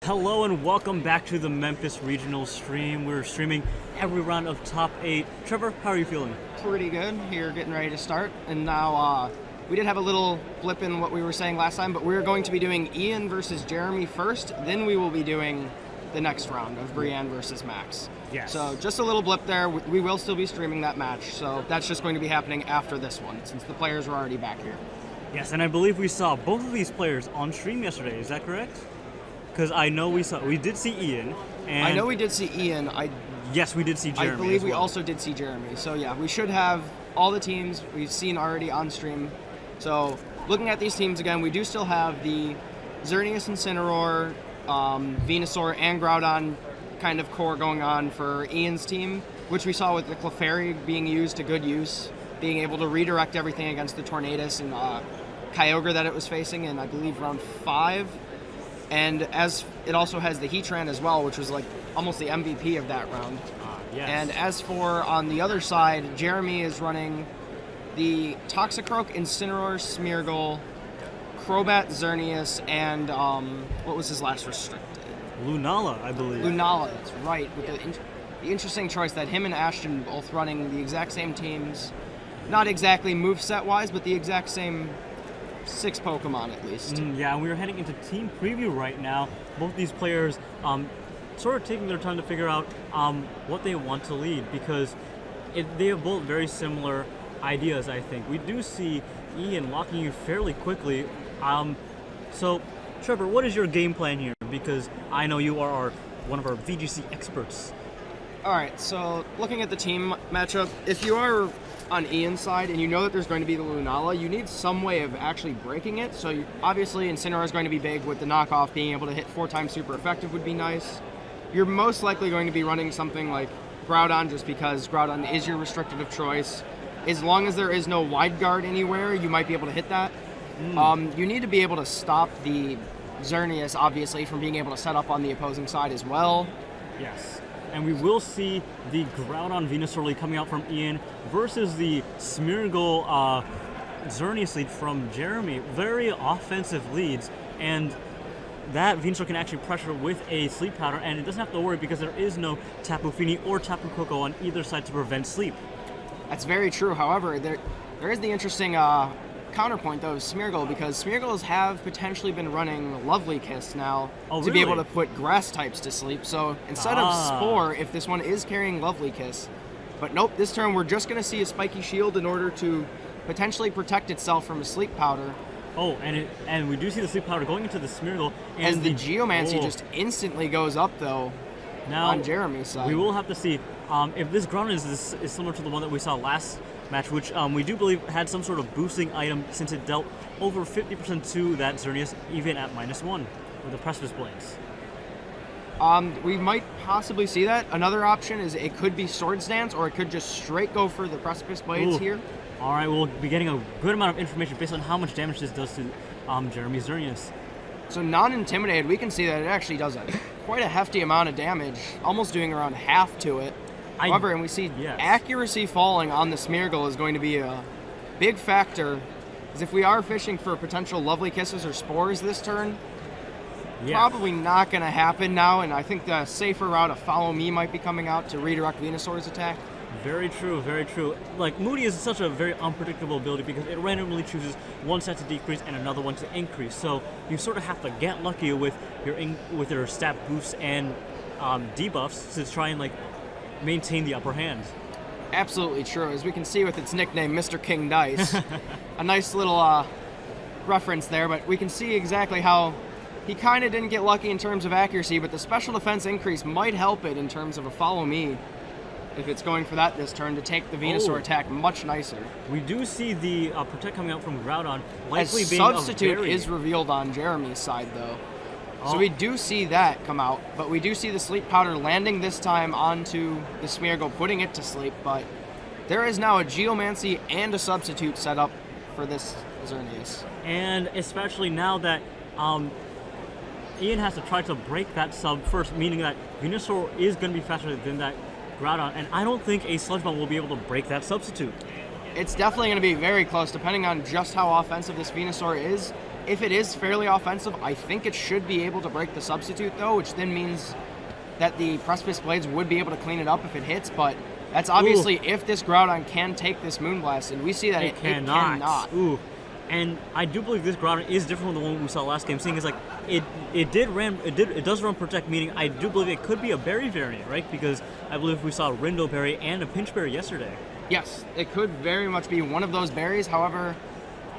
Hello and welcome back to the Memphis Regional stream. We're streaming every round of top 8. Trevor, how are you feeling? Pretty good. Here, getting ready to start. And now, we did have a little blip in what we were saying last time, but we're going to be doing Ian versus Jeremy first. Then we will be doing the next round of Brienne versus Max. Yes. So just a little blip there. We will still be streaming that match. So that's just going to be happening after this one, since the players were already back here. Yes, and I believe we saw both of these players on stream yesterday. Is that correct? Because I know we did see Ian. And I know we did see Ian. Yes, we did see Jeremy. I believe as well. we also did see Jeremy. So yeah, we should have all the teams we've seen already on stream. So looking at these teams again, we do still have the Xerneas Incineroar, Venusaur, and Groudon kind of core going on for Ian's team, which we saw with the Clefairy being used to good use, being able to redirect everything against the Tornadus and Kyogre that it was facing in, I believe, round 5. And as it also has the Heatran as well, which was like almost the MVP of that round. Yes. And as for on the other side, Jeremy is running the Toxicroak, Incineroar, Smeargle, Crobat, Xerneas, and what was his last restricted? Lunala, I believe. Lunala, that's right. With the interesting choice that him and Ashton both running the exact same teams. Not exactly moveset-wise, but the exact same 6 Pokemon at least. Yeah, and we are heading into team preview right now. Both these players sort of taking their time to figure out what they want to lead, because they have both very similar ideas, I think. We do see Ian locking you fairly quickly. So, Trevor, what is your game plan here? Because I know you are one of our VGC experts. Alright, so looking at the team matchup, if you are on Ian's side and you know that there's going to be the Lunala, you need some way of actually breaking it. So obviously Incineroar is going to be big with the knockoff. Being able to hit 4 times super effective would be nice. You're most likely going to be running something like Groudon, just because Groudon is your restricted of choice. As long as there is no wide guard anywhere, you might be able to hit that. You need to be able to stop the Xerneas, obviously, from being able to set up on the opposing side as well. Yes. And we will see the Groudon Venusaur lead coming out from Ian versus the Smeargle Xerneas lead from Jeremy. Very offensive leads, and that Venusaur can actually pressure with a Sleep Powder, and it doesn't have to worry because there is no Tapu Fini or Tapu Koko on either side to prevent sleep. That's very true. However, there is the interesting counterpoint, though, of Smeargle, because Smeargles have potentially been running Lovely Kiss now to be able to put grass types to sleep. So instead of Spore, if this one is carrying Lovely Kiss, but nope, this turn we're just going to see a Spiky Shield in order to potentially protect itself from a Sleep Powder. Oh, and we do see the Sleep Powder going into the Smeargle. And as the Geomancy just instantly goes up, though, now, on Jeremy's side. We will have to see if this Groudon is similar to the one that we saw last match, which we do believe had some sort of boosting item, since it dealt over 50% to that Xerneas, even at -1 with the Precipice Blades. We might possibly see that. Another option is it could be Swords Dance, or it could just straight go for the Precipice Blades here. All right, we'll be getting a good amount of information based on how much damage this does to Jeremy Xerneas. So non-intimidated, we can see that it actually does quite a hefty amount of damage, almost doing around half to it. However, and we see accuracy falling on the Smeargle is going to be a big factor, because if we are fishing for potential Lovely Kisses or Spores this turn, probably not going to happen now, and I think the safer route of Follow Me might be coming out to redirect Venusaur's attack. Very true, very true. Like, Moody is such a very unpredictable ability because it randomly chooses one stat to decrease and another one to increase. So you sort of have to get lucky with your stat boosts and debuffs to try and maintain the upper hand. Absolutely true. As we can see with its nickname, Mr. King Dice. A nice little reference there, but we can see exactly how he kind of didn't get lucky in terms of accuracy, but the special defense increase might help it in terms of a Follow Me, if it's going for that this turn, to take the Venusaur attack much nicer. We do see the Protect coming out from Groudon, likely as being Substitute is revealed on Jeremy's side, though. So we do see that come out, but we do see the Sleep Powder landing this time onto the Smeargle, putting it to sleep, but there is now a Geomancy and a Substitute set up for this Xerneas. And especially now that Ian has to try to break that sub first, meaning that Venusaur is going to be faster than that Groudon, and I don't think a Sludge Bomb will be able to break that Substitute. It's definitely going to be very close, depending on just how offensive this Venusaur is. if it is fairly offensive, I think it should be able to break the substitute, though, which then means that the Precipice Blades would be able to clean it up if it hits, but that's obviously if this Groudon can take this Moonblast, and we see that it cannot. Ooh. And I do believe this Groudon is different from the one we saw last game, seeing as like it does run Protect, meaning I do believe it could be a berry variant, right? Because I believe we saw Rindo Berry and a Pinch Berry yesterday. Yes, it could very much be one of those berries. However,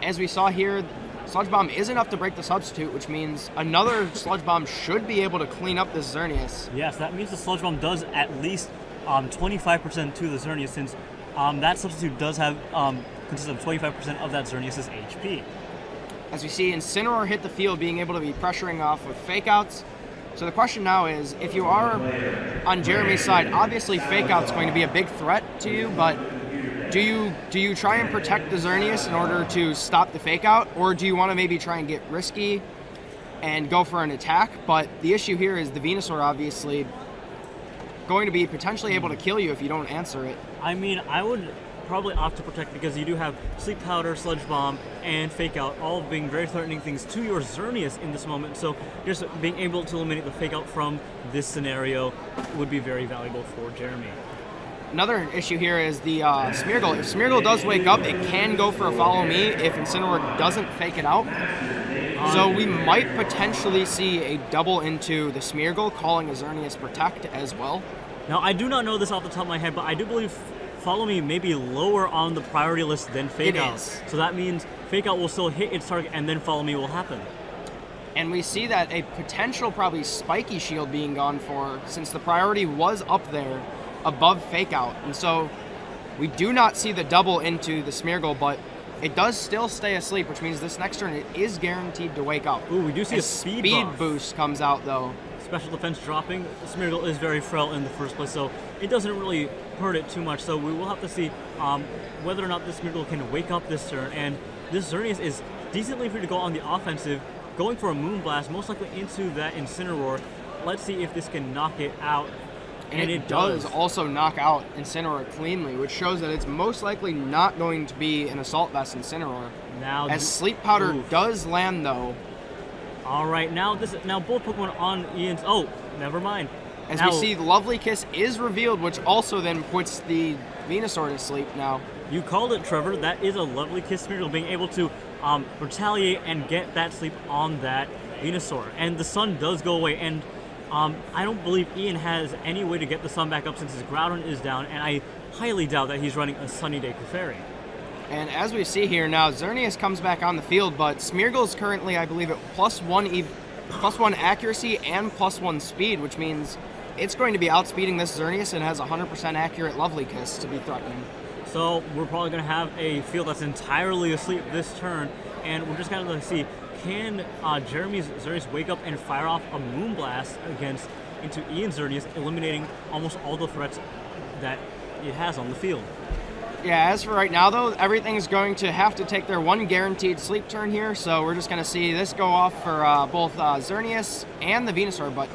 as we saw here, Sludge Bomb is enough to break the substitute, which means another Sludge Bomb should be able to clean up this Xerneas. Yes, that means the Sludge Bomb does at least 25% to the Xerneas, since that substitute does have consists of 25% of that Xerneas' HP. As we see, Incineroar hit the field, being able to be pressuring off with Fake Outs. So the question now is, if you are on Jeremy's side, obviously Fake Out's going to be a big threat to you, but do you try and protect the Xerneas in order to stop the Fake Out, or do you want to maybe try and get risky and go for an attack? But the issue here is the Venusaur obviously going to be potentially able to kill you if you don't answer it. I mean, I would probably opt to protect because you do have Sleep Powder, Sludge Bomb, and Fake Out, all being very threatening things to your Xerneas in this moment. So just being able to eliminate the Fake Out from this scenario would be very valuable for Jeremy. Another issue here is the Smeargle. If Smeargle does wake up, it can go for a Follow Me if Incineroar doesn't fake it out. So we might potentially see a double into the Smeargle, calling a Xerneas Protect as well. Now, I do not know this off the top of my head, but I do believe Follow Me may be lower on the priority list than Fake Out. Is. So that means Fake Out will still hit its target, and then Follow Me will happen. And we see that a potential probably Spiky Shield being gone for, since the priority was up there above Fake Out. And so we do not see the double into the Smeargle, but it does still stay asleep, which means this next turn it is guaranteed to wake up. Ooh, we do see a speed buff. Boost comes out, though. Special defense dropping. Smeargle is very frail in the first place, so it doesn't really hurt it too much. So we will have to see whether or not this Smeargle can wake up this turn. And this Xerneas is decently free to go on the offensive, going for a Moonblast, most likely into that Incineroar. Let's see if this can knock it out. And it does also knock out Incineroar cleanly, which shows that it's most likely not going to be an Assault Vest Incineroar. Now, as Sleep Powder does land, though. All right, now both Pokemon on Ian's. Oh, never mind. As we see, Lovely Kiss is revealed, which also then puts the Venusaur to sleep now. You called it, Trevor. That is a Lovely Kiss Smeargle being able to retaliate and get that sleep on that Venusaur. And the sun does go away, and I don't believe Ian has any way to get the sun back up since his Groudon is down, and I highly doubt that he's running a Sunny Day Clefairy. And as we see here now, Xerneas comes back on the field, but Smeargle is currently, I believe, at +1 accuracy and +1 speed, which means it's going to be outspeeding this Xerneas and has 100% accurate Lovely Kiss to be threatening. So we're probably going to have a field that's entirely asleep this turn, and we're just going to see, can Jeremy's Xerneas wake up and fire off a Moonblast into Ian's Xerneas, eliminating almost all the threats that it has on the field. Yeah, as for right now, though, everything's going to have to take their one guaranteed sleep turn here, so we're just going to see this go off for both Xerneas and the Venusaur, but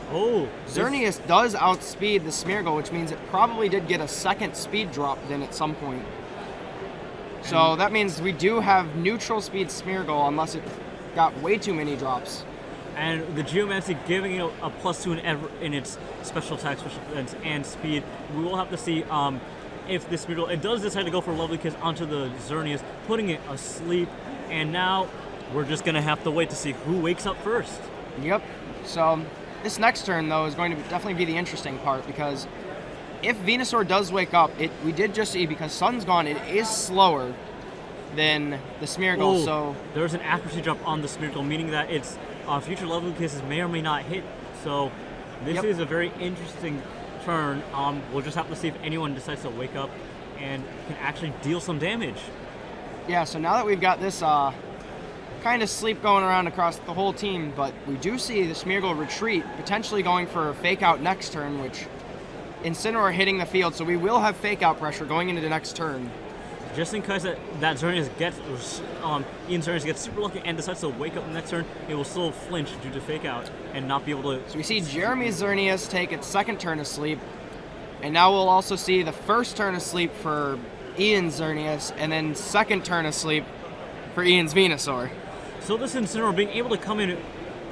Xerneas does outspeed the Smeargle, which means it probably did get a second speed drop then at some point. So that means we do have neutral speed Smeargle, unless it got way too many drops. And the Geomancy giving it a +2 in its special attack, special defense, and speed. We will have to see if this Smeargle, it does decide to go for Lovely Kiss onto the Xerneas, putting it asleep, and now we're just going to have to wait to see who wakes up first. Yep. So this next turn, though, is going to definitely be the interesting part, because if Venusaur does wake up, we did just see, because Sun's gone, it is slower than the Smeargle. So there's an accuracy drop on the Smeargle, meaning that its future Lovely Kisses may or may not hit. So this is a very interesting turn. We'll just have to see if anyone decides to wake up and can actually deal some damage. Yeah, so now that we've got this kind of sleep going around across the whole team, but we do see the Smeargle retreat, potentially going for a Fake Out next turn, which Incineroar hitting the field, so we will have Fake Out pressure going into the next turn. Just in case that Xerneas gets, Ian's Xerneas gets super lucky and decides to wake up the next turn, it will still flinch due to Fake Out and not be able to. So we see Jeremy's Xerneas take its second turn of sleep, and now we'll also see the first turn of sleep for Ian's Xerneas, and then second turn of sleep for Ian's Venusaur. So this Incineroar being able to come in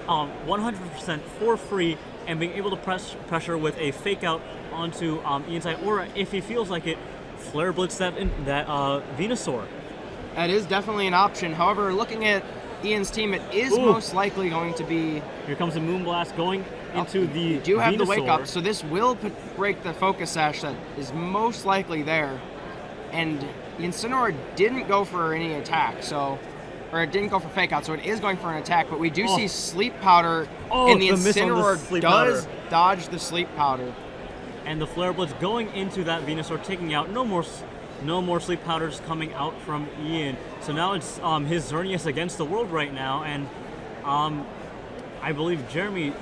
100% for free and being able to press pressure with a fake out onto Ian's side, or if he feels like it, Flare Blitz that Venusaur. That is definitely an option. However, looking at Ian's team, it is most likely going to be... Here comes a Moonblast going into the You do have Venusaur. the wake up, so this will break the Focus Sash that is most likely there. And Incineroar didn't go for any attack, or it didn't go for fake out, so it is going for an attack, but we do see Sleep Powder, and the Incineroar does dodge the Sleep Powder. And the Flare Blitz going into that Venusaur, taking out no more Sleep Powders coming out from Ian. So now it's his Xerneas against the world right now, and I believe Jeremy,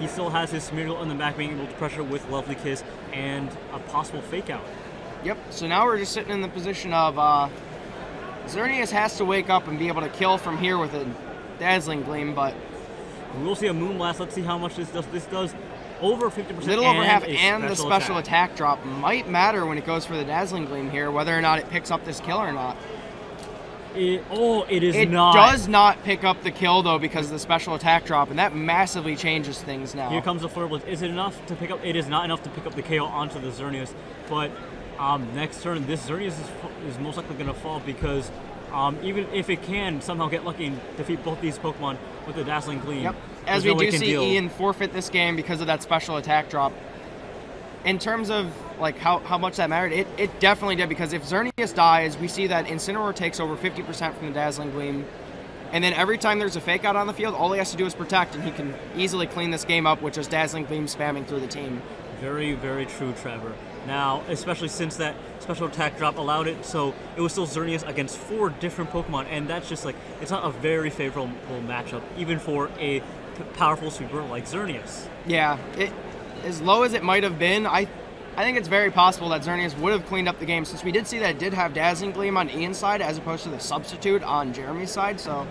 he still has his Smeargle in the back, being able to pressure with Lovely Kiss and a possible fake out. Yep, so now we're just sitting in the position of Xerneas has to wake up and be able to kill from here with a Dazzling Gleam, but... We will see a Moonblast. Let's see how much this does. This does over 50%. Little over half, and the special attack drop might matter when it goes for the Dazzling Gleam here, whether or not it picks up this kill or not. It not. It does not pick up the kill, though, because of the special attack drop, and that massively changes things now. Here comes the Flare Blitz. Is it enough to pick up? It is not enough to pick up the KO onto the Xerneas, but next turn, this Xerneas is most likely going to fall because even if it can somehow get lucky and defeat both these Pokemon with the Dazzling Gleam. Yep. As we do see Ian forfeit this game because of that special attack drop. In terms of like how much that mattered, it definitely did, because if Xerneas dies, we see that Incineroar takes over 50% from the Dazzling Gleam. And then every time there's a fake out on the field, all he has to do is protect, and he can easily clean this game up with just Dazzling Gleam spamming through the team. Very, very true, Trevor. Now, especially since that special attack drop allowed it, so it was still Xerneas against 4 different Pokemon, and that's just like, it's not a very favorable matchup, even for a powerful sweeper like Xerneas. Yeah, as low as it might have been, I think it's very possible that Xerneas would have cleaned up the game, since we did see that it did have Dazzling Gleam on Ian's side as opposed to the substitute on Jeremy's side, so...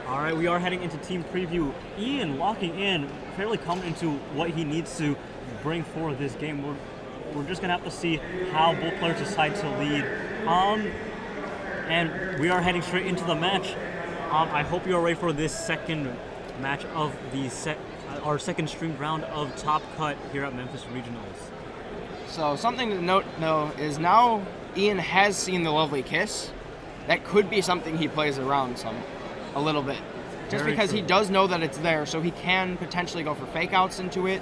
All right, we are heading into team preview. Ian locking in, fairly confident into what he needs to bring for this game. We're just gonna have to see how both players decide to lead. And we are heading straight into the match. I hope you are ready for this second match of the our second streamed round of Top Cut here at Memphis Regionals. So something to note, though, is now Ian has seen the Lovely Kiss. That could be something he plays around a little bit. Just because he does know that it's there, so he can potentially go for fake outs into it,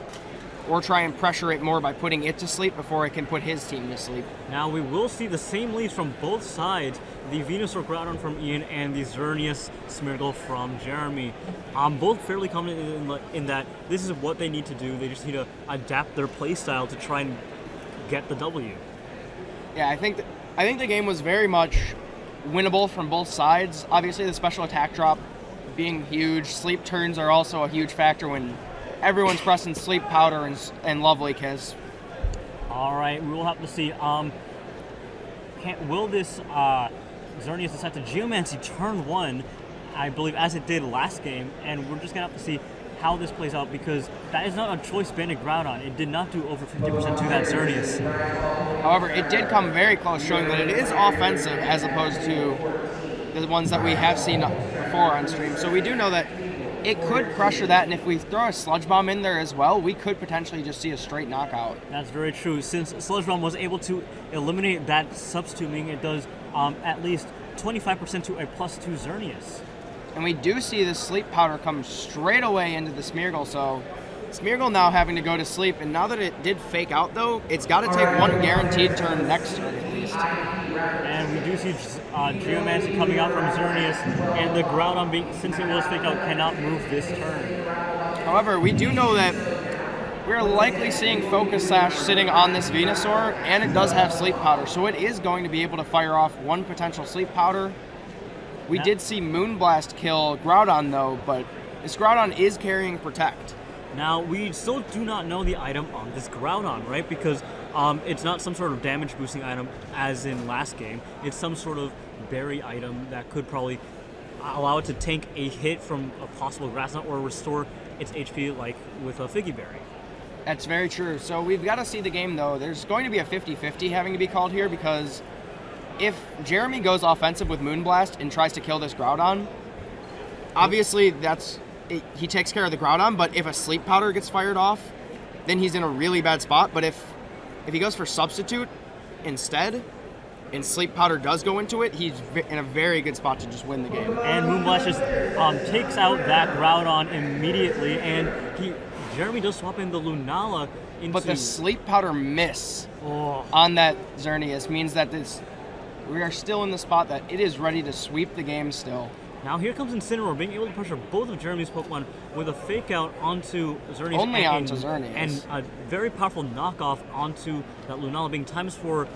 or try and pressure it more by putting it to sleep before it can put his team to sleep. Now we will see the same leads from both sides, the Venusaur Groudon from Ian and the Xerneas Smeargle from Jeremy. Both fairly confident in that this is what they need to do. They just need to adapt their play style to try and get the W. Yeah, I think the game was very much winnable from both sides. Obviously, the special attack drop being huge. Sleep turns are also a huge factor when everyone's pressing Sleep Powder and Lovely Kiss. All right, we will have to see. Will this Xerneas decide to Geomancy turn 1, I believe, as it did last game, and we're just going to have to see how this plays out, because that is not a choice banded Groudon. It did not do over 50% to that Xerneas. However, it did come very close, showing that it is offensive as opposed to the ones that we have seen before on stream. So we do know that it could pressure that, and if we throw a Sludge Bomb in there as well, we could potentially just see a straight knockout. That's very true. Since Sludge Bomb was able to eliminate that substitute, meaning it does at least 25% to a +2 Xerneas. And we do see the Sleep Powder come straight away into the Smeargle, so Smeargle now having to go to sleep, and now that it did fake out, though, it's got to take one guaranteed turn next turn at least. And we do see Geomancy coming out from Xerneas, and the Groudon, since it was fake out, cannot move this turn. However, we do know that we're likely seeing Focus Sash sitting on this Venusaur, and it does have Sleep Powder, so it is going to be able to fire off one potential Sleep Powder. We did see Moonblast kill Groudon, though, but this Groudon is carrying Protect. Now, we still do not know the item on this Groudon, right? Because it's not some sort of damage boosting item as in last game. It's some sort of berry item that could probably allow it to tank a hit from a possible Grass Knot or restore its HP like with a Figgy Berry. That's very true. So we've got to see the game, though. There's going to be a 50-50 having to be called here, because if Jeremy goes offensive with Moonblast and tries to kill this Groudon, obviously he takes care of the Groudon, but if a Sleep Powder gets fired off, then he's in a really bad spot. But if he goes for Substitute instead, and Sleep Powder does go into it, he's in a very good spot to just win the game. And Moonblast just takes out that Groudon immediately, and Jeremy does swap in the Lunala into... But the Sleep Powder miss on that Xerneas means that we are still in the spot that it is ready to sweep the game still. Now here comes Incineroar, being able to pressure both of Jeremy's Pokemon with a fake out onto Xerneas. Only onto Xerneas. And a very powerful knockoff onto that Lunala, being ×4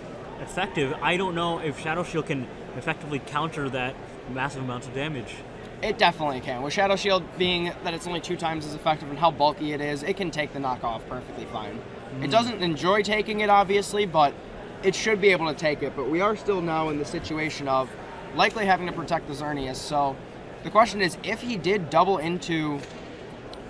effective. I don't know if Shadow Shield can effectively counter that massive amount of damage. It definitely can. With Shadow Shield being that it's only 2 times as effective and how bulky it is, it can take the knockoff perfectly fine. It doesn't enjoy taking it, obviously, but it should be able to take it. But we are still now in the situation of likely having to protect the Xerneas. So the question is, if he did double into...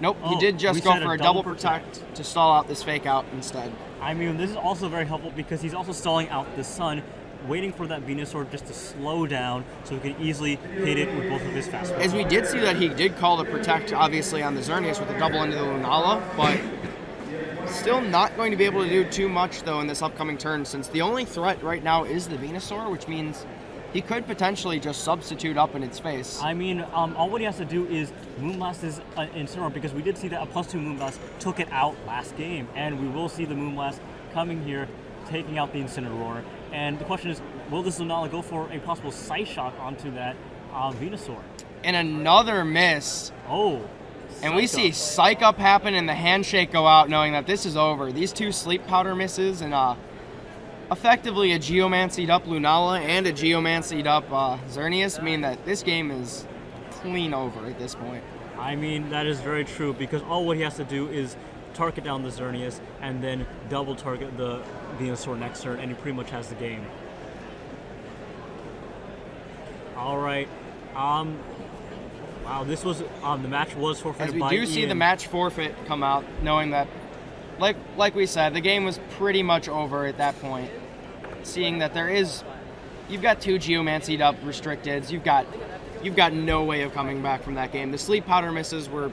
Nope, he did just go for a double protect to stall out this fake out instead. I mean, this is also very helpful because he's also stalling out the Sun, waiting for that Venusaur just to slow down so he can easily hit it with both of his fast As we did see that he did call the protect, obviously, on the Xerneas with a double into the Lunala, but still not going to be able to do too much, though, in this upcoming turn, since the only threat right now is the Venusaur, which means he could potentially just substitute up in its face. I mean, all what he has to do is Moonblast his Incineroar, because we did see that a +2 Moonblast took it out last game, and we will see the Moonblast coming here, taking out the Incineroar. And the question is, will this Lunala go for a possible Psy Shock onto that Venusaur? And another miss. Oh. And we see Psych Up happen and the handshake go out, knowing that this is over. These 2 Sleep Powder misses and effectively a Geomancied up Lunala and a Geomancied up Xerneas mean that this game is clean over at this point. I mean, that is very true, because all what he has to do is target down the Xerneas and then double target the Venusaur next turn, and he pretty much has the game. All right. Wow, this was the match was forfeited. As we by do see Ian. the match forfeit come out, knowing that, like we said, the game was pretty much over at that point. Seeing that you've got 2 Geomancied up restricteds, you've got no way of coming back from that game. The Sleep Powder misses were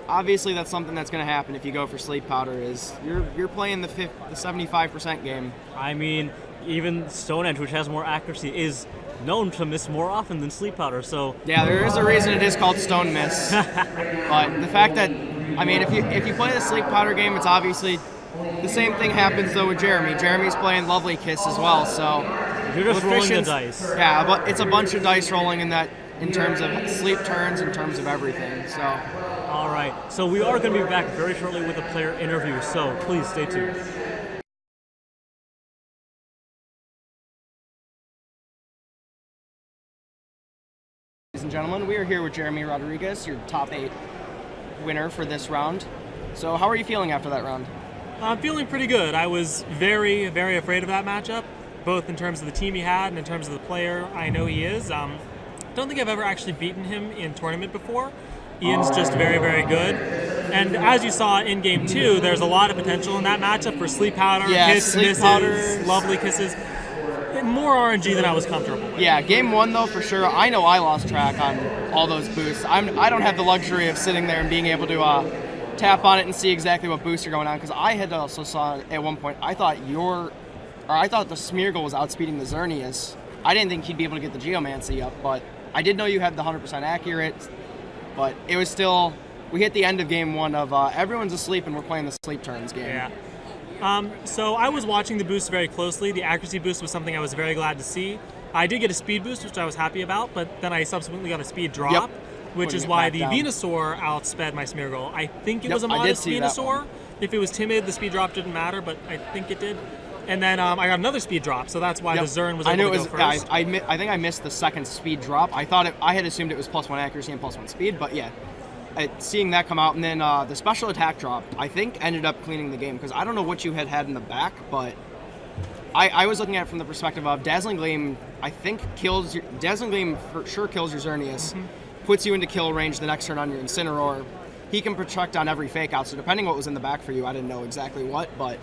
obviously that's something that's going to happen if you go for Sleep Powder. Is you're playing the 75% game. I mean, even Stone Edge, which has more accuracy, is known to miss more often than Sleep Powder. So yeah, there is a reason it is called Stone Miss. But the fact that, I mean, if you play the Sleep Powder game, it's obviously the same thing happens though with Jeremy. Jeremy's playing Lovely Kiss as well, so you're just rolling the dice. Yeah, but it's a bunch of dice rolling in terms of sleep turns, in terms of everything. So. All right, so we are going to be back very shortly with a player interview, so please stay tuned. Ladies and gentlemen, we are here with Jeremy Rodriguez, your top 8 winner for this round. So how are you feeling after that round? I'm feeling pretty good. I was very, very afraid of that matchup, both in terms of the team he had and in terms of the player I know he is. Don't think I've ever actually beaten him in tournament before. Ian's just very, very good. And as you saw in Game 2, there's a lot of potential in that matchup for Sleep Powder, hits, misses, Lovely Kisses. More RNG than I was comfortable with. Yeah, Game 1 though, for sure. I know I lost track on all those boosts. I don't have the luxury of sitting there and being able to tap on it and see exactly what boosts are going on, because I had also saw at one point, I thought the Smeargle was outspeeding the Xerneas. I didn't think he'd be able to get the Geomancy up, but I did know you had the 100% accurate, but it was still, we hit the end of Game 1 of everyone's asleep and we're playing the sleep turns game. Yeah. So I was watching the boost very closely. The accuracy boost was something I was very glad to see. I did get a speed boost, which I was happy about, but then I subsequently got a speed drop, which is why the Venusaur outsped my Smeargle. I think it was a modest Venusaur. If it was timid, the speed drop didn't matter, but I think it did. And then I got another speed drop, so that's why the Zern was able to go first. I think I missed the second speed drop. I had assumed it was +1 accuracy and +1 speed, but yeah. Seeing that come out, and then the special attack drop, I think ended up cleaning the game, because I don't know what you had in the back, but I was looking at it from the perspective of Dazzling Gleam. I think Dazzling Gleam for sure kills your Xerneas, puts you into kill range the next turn on your Incineroar. He can protect on every fake out, so depending what was in the back for you, I didn't know exactly what, but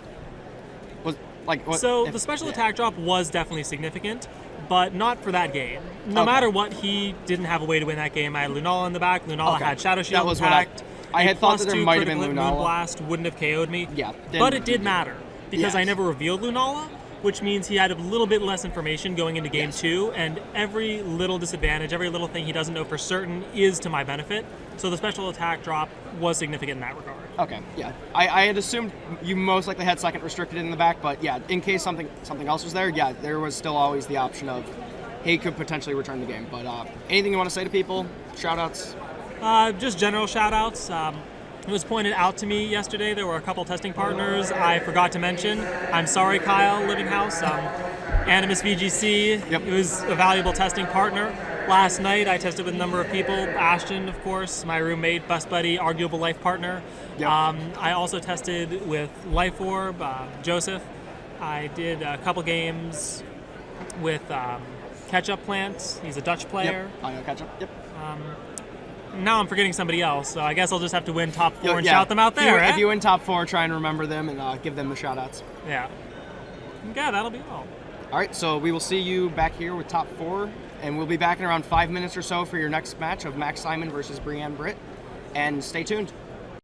Like what, So the special attack drop was definitely significant, but not for that game. No matter what, he didn't have a way to win that game. I had Lunala in the back. Lunala had Shadow Shield. That was packed. I had thought that there might have been Moon Lunala. Blast wouldn't have KO'd me. Yeah, but it did matter because I Yes. never revealed Lunala, which means he had a little bit less information going into game 2, and every little disadvantage, every little thing he doesn't know for certain is to my benefit. So the special attack drop was significant in that regard. Okay, yeah. I had assumed you most likely had second restricted in the back, but yeah, in case something else was there, yeah, there was still always the option of he could potentially return the game. But anything you want to say to people? Shout-outs? Just general shout-outs. It was pointed out to me yesterday there were a couple testing partners I forgot to mention. I'm sorry, Kyle, Living House. Animus VGC, it was a valuable testing partner. Last night I tested with a number of people. Ashton, of course, my roommate, bus buddy, arguable life partner. Yep. I also tested with Life Orb, Joseph. I did a couple games with Ketchup Plant. He's a Dutch player. Yep. I know Ketchup. Yep. Now I'm forgetting somebody else, so I guess I'll just have to win top 4 and shout them out there, If right? you win top 4, try and remember them and give them the shout-outs. Yeah. Yeah, that'll be all. All right, so we will see you back here with top 4, and we'll be back in around 5 minutes or so for your next match of Max Simon versus Brienne Britt. And stay tuned.